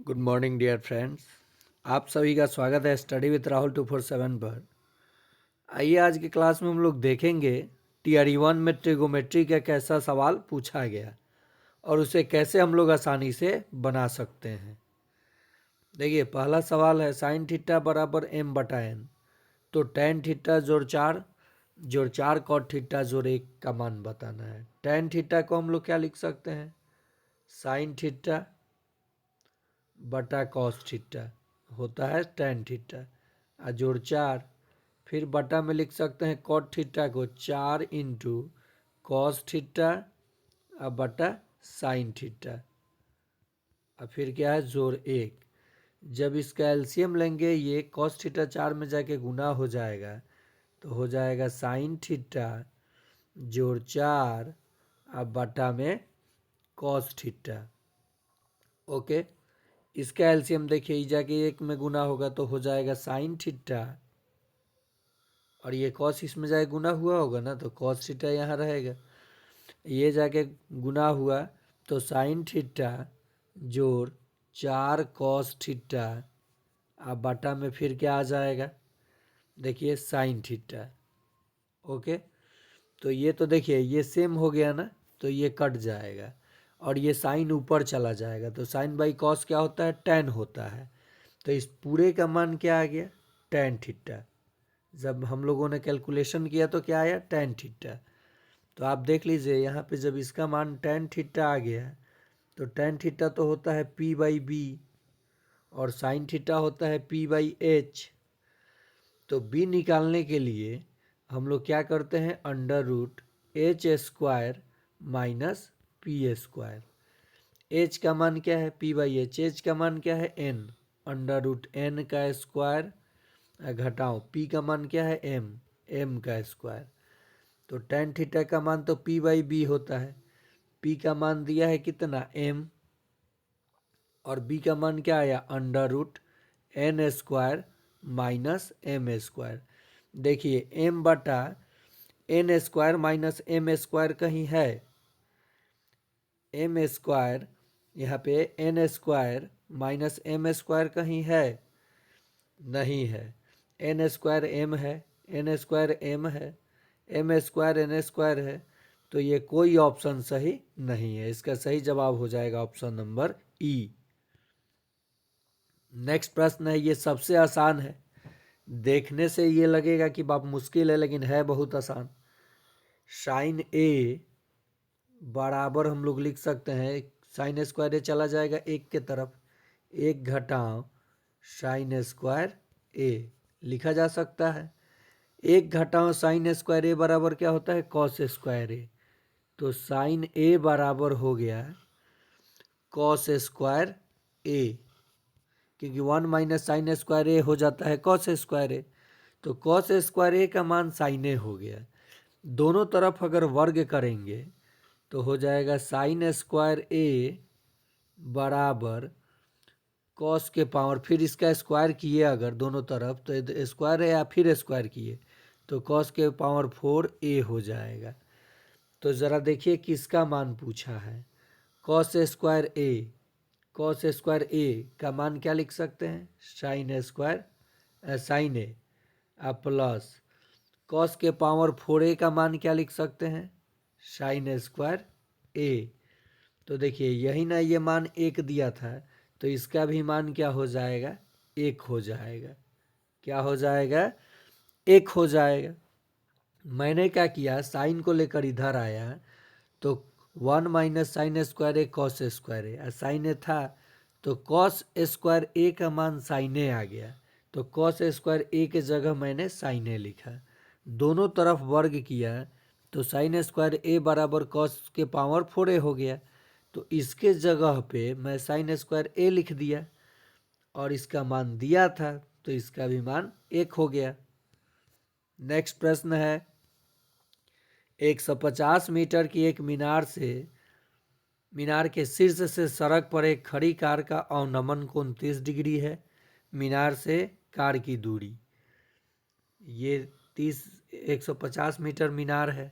Good morning dear friends. आप सभी का स्वागत है स्टडी विथ राहुल 247 पर। आइए आज की क्लास में हम लोग देखेंगे टीआरई 1 में ट्रिगोमेट्री का कैसा सवाल पूछा गया और उसे कैसे हम लोग आसानी से बना सकते हैं। देखिए पहला सवाल है साइन थीटा बराबर एम बटा एन, तो टेन थीटा जोड़ चार कॉट थीटा जोड़ एक का मान बताना है। टेन थीटा को हम लोग क्या लिख सकते हैं, साइन थीटा बटा कॉस थीटा होता है टेन थीटा, और जोड़ चार, फिर बटा में लिख सकते हैं कॉट थीटा को चार इंटू कॉस थीटा और बटा साइन थीटा, और फिर क्या है जोड़ एक। जब इसका एलसीएम लेंगे ये कॉस थीटा चार में जाके गुना हो जाएगा, तो हो जाएगा साइन थीटा जोड़ चार और बटा में कॉस थीटा। ओके, इसका एलसीएम देखिए ई जाके एक में गुना होगा तो हो जाएगा साइन थीटा, और ये कॉस इसमें जाके गुना हुआ होगा ना, तो कॉस थीटा यहाँ रहेगा। ये जाके गुना हुआ तो साइन थीटा जोड़ चार कॉस थीटा, अब बटा में फिर क्या आ जाएगा, देखिए साइन थीटा। ओके, तो ये तो देखिए ये सेम हो गया ना, तो ये कट जाएगा और ये साइन ऊपर चला जाएगा, तो साइन बाई कॉस क्या होता है, टेन होता है। तो इस पूरे का मान क्या आ गया, टेन थीटा। जब हम लोगों ने कैलकुलेशन किया तो क्या आया, टेन थीटा। तो आप देख लीजिए यहाँ पे जब इसका मान टेन थीटा आ गया, तो टेन थीटा तो होता है पी बाई बी और साइन थीटा होता है पी बाई एच। तो बी निकालने के लिए हम लोग क्या करते हैं, under root H square minus P square. H का मान क्या है, पी बाई एच, एच का मान क्या है एन, अंडर रूट एन का स्क्वायर घटाओ पी का मान क्या है एम, एम का स्क्वायर। तो टेन थीटा का मान तो पी बाई बी होता है, पी का मान दिया है कितना एम, और बी का मान क्या आया under root N square minus M square. देखिए एम बटा N square minus M square कहीं है, एम स्क्वायर यहाँ पे N square minus M square कहीं है, नहीं है। एन स्क्वायर एम है, एन स्क्वायर एम है, एम स्क्वायर एन स्क्वायर है, तो ये कोई ऑप्शन सही नहीं है। इसका सही जवाब हो जाएगा ऑप्शन नंबर ई। नेक्स्ट प्रश्न है, ये सबसे आसान है, देखने से ये लगेगा कि बाप मुश्किल है लेकिन है बहुत आसान। साइन ए बराबर हम लोग लिख सकते हैं, साइन स्क्वायर ए चला जाएगा एक के तरफ, एक घटाओ साइन स्क्वायर ए लिखा जा सकता है। एक घटाओ साइन स्क्वायर ए बराबर क्या होता है, कॉस स्क्वायर ए। तो साइन ए बराबर हो गया कॉस स्क्वायर ए, क्योंकि वन माइनस साइन स्क्वायर ए हो जाता है कॉस स्क्वायर ए, तो कॉस स्क्वायर ए का मान साइन ए हो गया। दोनों तरफ अगर वर्ग करेंगे तो हो जाएगा साइन स्क्वायर ए बराबर कॉस के पावर, फिर इसका स्क्वायर किए अगर दोनों तरफ तो स्क्वायर है या फिर स्क्वायर किए तो कॉस के पावर 4a हो जाएगा। तो ज़रा देखिए किसका मान पूछा है, कॉस स्क्वायर ए, कॉस स्क्वायर ए का मान क्या लिख सकते हैं, साइन स्क्वायर साइन ए प्लस कॉस के पावर 4a का मान क्या लिख सकते हैं, साइन स्क्वायर ए। तो देखिए यही ना ये मान एक दिया था, तो इसका भी मान क्या हो जाएगा, एक हो जाएगा। क्या हो जाएगा, एक हो जाएगा। मैंने क्या किया, साइन को लेकर इधर आया तो वन माइनस साइन स्क्वायर ए कॉस स्क्वायर ए, और साइन ए था तो कॉस स्क्वायर ए का मान साइन ए आ गया, तो कॉस स्क्वायर ए के जगह मैंने साइन ए लिखा। दोनों तरफ वर्ग किया तो साइन स्क्वायर ए बराबर कॉस के पावर 4a हो गया, तो इसके जगह पे मैं साइन स्क्वायर ए लिख दिया और इसका मान दिया था तो इसका भी मान एक हो गया। नेक्स्ट प्रश्न है, 150 मीटर की एक मीनार के शीर्ष से सड़क पर एक खड़ी कार का अवनमन कोण 30 डिग्री है। मीनार से कार की दूरी ये 150 मीटर मीनार है,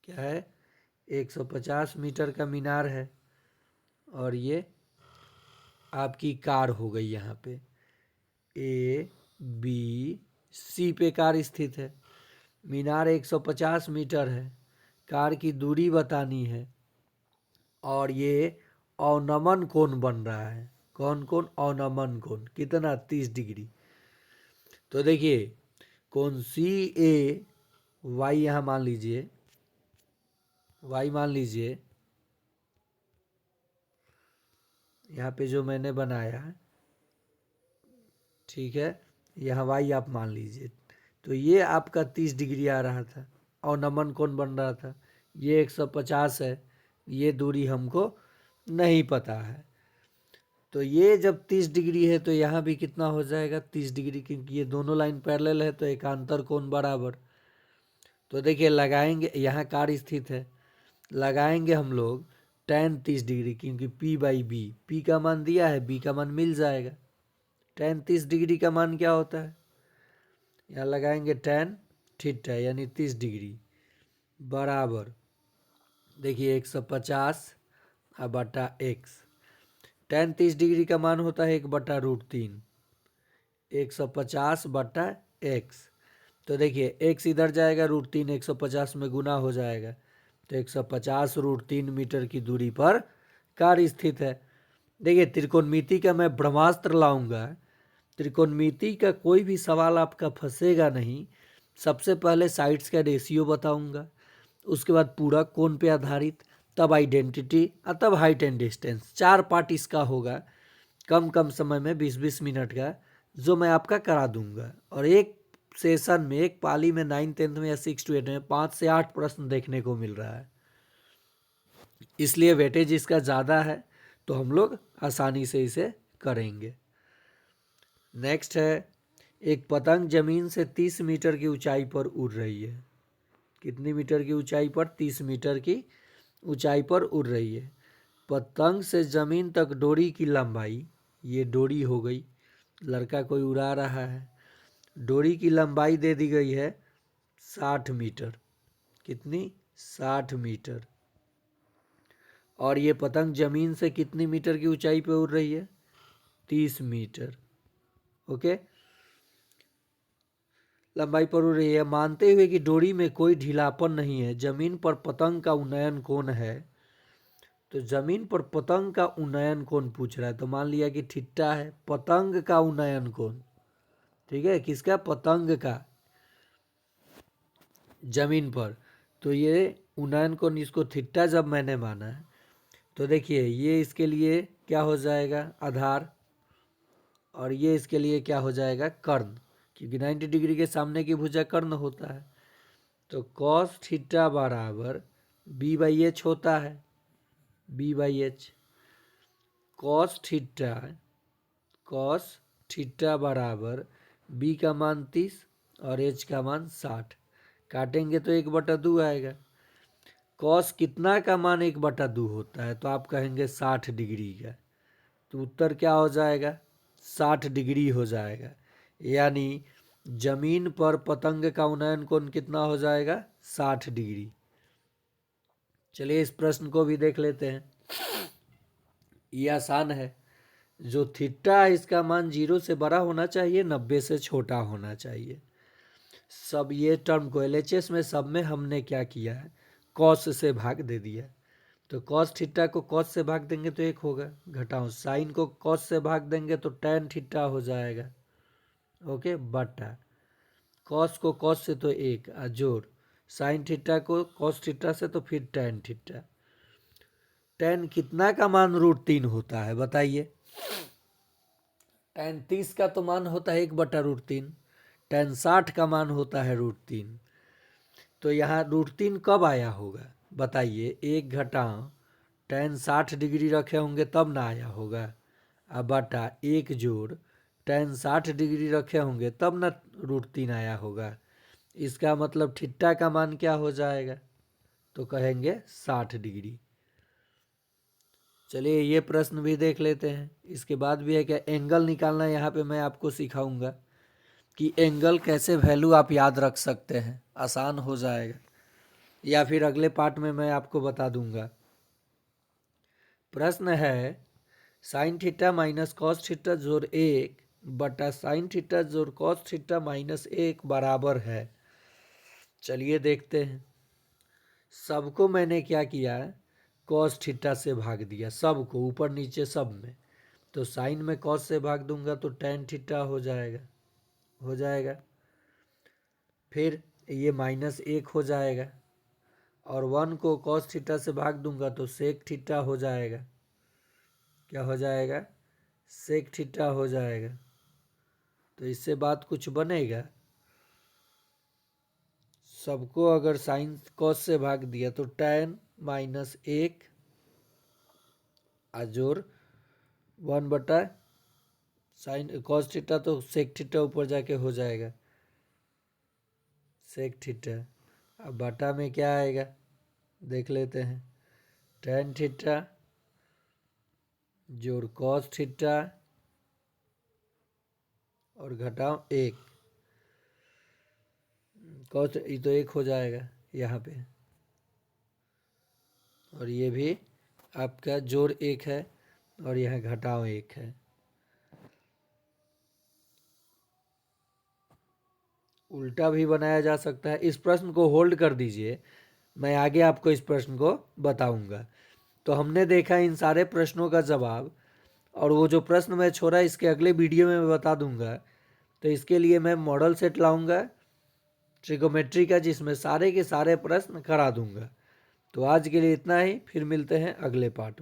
क्या है 150 मीटर का मीनार है, और ये आपकी कार हो गई। यहाँ पे ए बी सी पे कार स्थित है। मीनार 150 मीटर है। कार की दूरी बतानी है और ये अवनमन कोण बन रहा है। कौन कोण? अवनमन कोण। कितना? 30 डिग्री। तो देखिए कोण सी ए वाई यहाँ मान लीजिए, वाई मान लीजिए, यहाँ पे जो मैंने बनाया है, ठीक है, यहाँ वाई आप मान लीजिए। तो ये आपका 30 डिग्री आ रहा था और नमन कोण बन रहा था। ये 150 है। ये दूरी हमको नहीं पता है। तो ये जब 30 डिग्री है तो यहाँ भी कितना हो जाएगा? 30 डिग्री, क्योंकि ये दोनों लाइन पैरेलल है तो एकांतर कोण बराबर। तो देखिए लगाएंगे, यहाँ कार स्थित है, लगाएंगे हम लोग tan 30 डिग्री, क्योंकि P बाई बी, P का मान दिया है, B का मान मिल जाएगा। tan 30 डिग्री का मान क्या होता है? यहाँ लगाएंगे tan थीटा यानी 30 डिग्री बराबर, देखिए 150 बटा x। tan 30 डिग्री का मान होता है 1/√3, 150 बटा x। तो देखिए x इधर जाएगा, √3 150 में गुना हो जाएगा, तो 150 √3 मीटर की दूरी पर कार स्थित है। देखिए त्रिकोणमिति का मैं ब्रह्मास्त्र लाऊंगा। त्रिकोणमिति का कोई भी सवाल आपका फंसेगा नहीं। सबसे पहले साइड्स का रेशियो बताऊंगा, उसके बाद पूरा कोण पे आधारित, तब आइडेंटिटी और तब हाइट एंड डिस्टेंस। 4 पार्ट इसका होगा, कम कम समय में 20-20 मिनट का, जो मैं आपका करा दूंगा। और एक सेशन में, एक पाली में 9th 10th में या 6 to 8 में 5 से 8 प्रश्न देखने को मिल रहा है, इसलिए वेटेज इसका ज़्यादा है, तो हम लोग आसानी से इसे करेंगे। नेक्स्ट है, एक पतंग जमीन से 30 मीटर की ऊंचाई पर उड़ रही है। कितनी मीटर की ऊंचाई पर? 30 मीटर की ऊंचाई पर उड़ रही है। पतंग से जमीन तक डोरी की लंबाई, ये डोरी हो गई, लड़का कोई उड़ा रहा है, डोरी की लंबाई दे दी गई है 60 मीटर। कितनी? 60 मीटर। और ये पतंग जमीन से कितनी मीटर की ऊंचाई पे उड़ रही है? 30 मीटर। ओके, लंबाई पर उड़ रही है। मानते हुए कि डोरी में कोई ढीलापन नहीं है, जमीन पर पतंग का उन्नयन कोण है। तो जमीन पर पतंग का उन्नयन कोण पूछ रहा है, तो मान लिया कि थीटा है पतंग का उन्नयन कोण। ठीक है, किसका? पतंग का, जमीन पर। तो ये उन्नयन कोण, इसको थीटा जब मैंने माना है, तो देखिए ये इसके लिए क्या हो जाएगा? आधार, और ये इसके लिए क्या हो जाएगा? कर्ण, क्योंकि 90 डिग्री के सामने की भुजा कर्ण होता है। तो कॉस थीटा बराबर बी बाई एच होता है, B by H. Cos theta बराबर बी का मान 30 और एच का मान 60। काटेंगे तो 1/2 आएगा। कॉस कितना का मान 1/2 होता है? तो आप कहेंगे 60 डिग्री का। तो उत्तर क्या हो जाएगा? 60 डिग्री हो जाएगा। यानी जमीन पर पतंग का उन्नयन कोण कितना हो जाएगा? 60 डिग्री। चलिए इस प्रश्न को भी देख लेते हैं, ये आसान है। जो थीटा है इसका मान 0 से बड़ा होना चाहिए, 90 से छोटा होना चाहिए। सब ये टर्म को LHS में सब में हमने क्या किया है? कॉस से भाग दे दिया। तो कॉस थीटा को कॉस से भाग देंगे तो 1 होगा, घटाओ साइन को कॉस से भाग देंगे तो tan थीटा हो जाएगा। ओके, बटा कॉस को कॉस से तो 1 जोड़ साइन थीटा को कॉस थीटा से तो फिर tan थीटा। tan कितना का मान √3 होता है बताइए? tan 30 का तो मान होता है 1/√3, tan 60 का मान होता है √3। तो यहाँ √3 कब आया होगा बताइए? 1 घटाओ tan 60 डिग्री रखे होंगे तब ना आया होगा, अब बटा 1 जोड़ tan 60 डिग्री रखे होंगे तब ना √3 आया होगा। इसका मतलब थीटा का मान क्या हो जाएगा? तो कहेंगे 60 डिग्री। चलिए ये प्रश्न भी देख लेते हैं। इसके बाद भी है क्या? एंगल निकालना यहाँ पे मैं आपको सिखाऊंगा कि एंगल कैसे वैल्यू आप याद रख सकते हैं, आसान हो जाएगा, या फिर अगले पार्ट में मैं आपको बता दूंगा। प्रश्न है, sine theta minus cos theta जोड़ 1 बटा साइन थीटा जोड़ कॉस थीटा माइनस 1 बराबर है। चलिए देखते हैं। सबको मैंने क्या किया, कॉस थीटा से भाग दिया, सबको ऊपर नीचे सब में। तो साइन में कॉस से भाग दूंगा तो टेन थीटा हो जाएगा। फिर ये माइनस 1 हो जाएगा और 1 को कॉस थीटा से भाग दूंगा तो सेक थीटा हो जाएगा। क्या हो जाएगा? सेक थीटा हो जाएगा। तो इससे बात कुछ बनेगा? सबको अगर साइन कॉस से भाग दिया तो tan माइनस 1 जोड़ 1 बटा साइन कॉस थीटा तो सेक थीटा ऊपर जाके हो जाएगा सेक थीटा। अब बटा में क्या आएगा देख लेते हैं। tan थीटा जोड़ कॉस थीटा और घटाओ 1, कॉस ये तो 1 हो जाएगा यहाँ पे, और ये भी आपका जोड़ 1 है और यहाँ घटाओ 1 है। उल्टा भी बनाया जा सकता है। इस प्रश्न को होल्ड कर दीजिए, मैं आगे आपको इस प्रश्न को बताऊंगा। तो हमने देखा इन सारे प्रश्नों का जवाब, और वो जो प्रश्न मैं छोड़ा इसके अगले वीडियो में मैं बता दूंगा। तो इसके लिए मैं मॉडल सेट लाऊंगा ट्रिगोमेट्री का, जिसमें सारे के सारे प्रश्न करा दूंगा। तो आज के लिए इतना ही, फिर मिलते हैं अगले पार्ट में।